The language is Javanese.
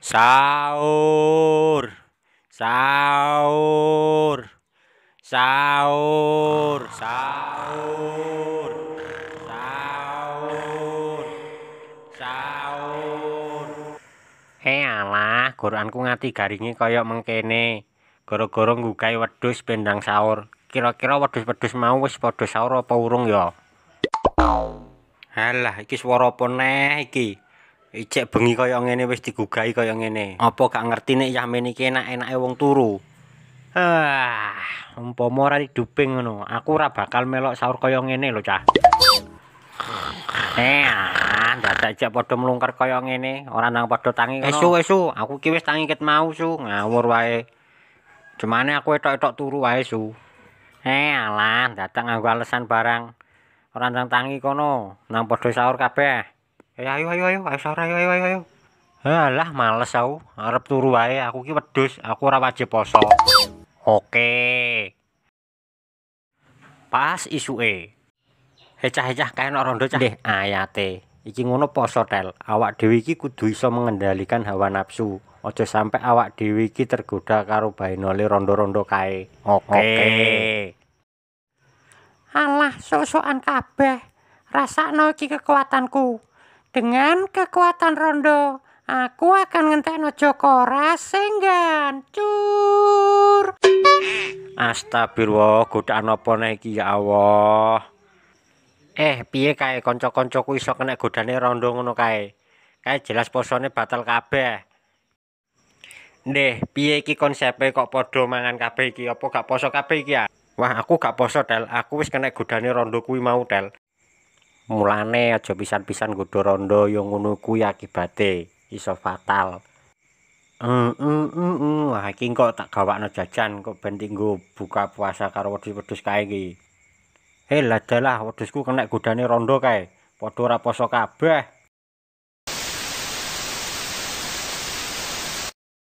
Sahur, sahur, sahur, sahur, sahur, sahur. Alah, Quranku ngati garinge kaya mengkene. Gara-gara nggugahi wedhus bendang sahur. Kira-kira wedhus-wedhus mau wis padha sahur apa urung ya? Halah, iki swara apa neh iki? Ijek bengi kaya ngene wis digugahi kaya ngene. Apa gak ngerti nek Yamin iki enak-enake wong turu? Umpama ora diduping ngono, aku ora bakal melok sahur kaya ngene lho, Cah. Dadak ijek padha mlungker kaya ngene, ora nang padha tangi ngono. Esu, aku ki wis tangi ket mau, Su. Ngawur wae. Cumane aku etok-etok turu wae, Su. Alah, dadak nganggo alesan barang. Ora nang tangi kono, nang padha sahur kabeh. Ayo sahur ayo. Halah males aku, arep turu wae, aku ki wedhus, aku ora wajib poso. Oke. Pas isuke. Hecah-hecah kae nek rondo cah. Nggih, ayate. Iki ngono poso tel. Awak dhewe iki kudu iso mengendalikan hawa nafsu. Aja sampe awak dhewe iki tergoda karo bainole rondo-rondo kae. Oke. Alah, sok-sokan kabeh. Rasakno iki kekuatanku. Dengan kekuatan rondo, aku akan ngentekno Joko Rasenggan. Cur. Astagfirullah, godaan apa neh iki ya Allah. Piye kae kanca-kancaku iso kena godane rondo ngono kae? Kae jelas posone batal kabeh. Ndeh, piye iki konsepe kok padha mangan kabeh iki? Apa gak poso kabeh iki ya? Wah, aku gak poso, Tel. Aku wis kena godane rondo kuwi mau, Tel. Mulane aja pisan-pisan nggodha rondo yo ngono kuwi akibate iso fatal. Wah, iki kok tak gawakno jajan kok ben tinggo buka puasa karo wedhus-wedhus kae iki. Ladalah wedhusku kena godane rondo kae. Padha ora poso kabeh.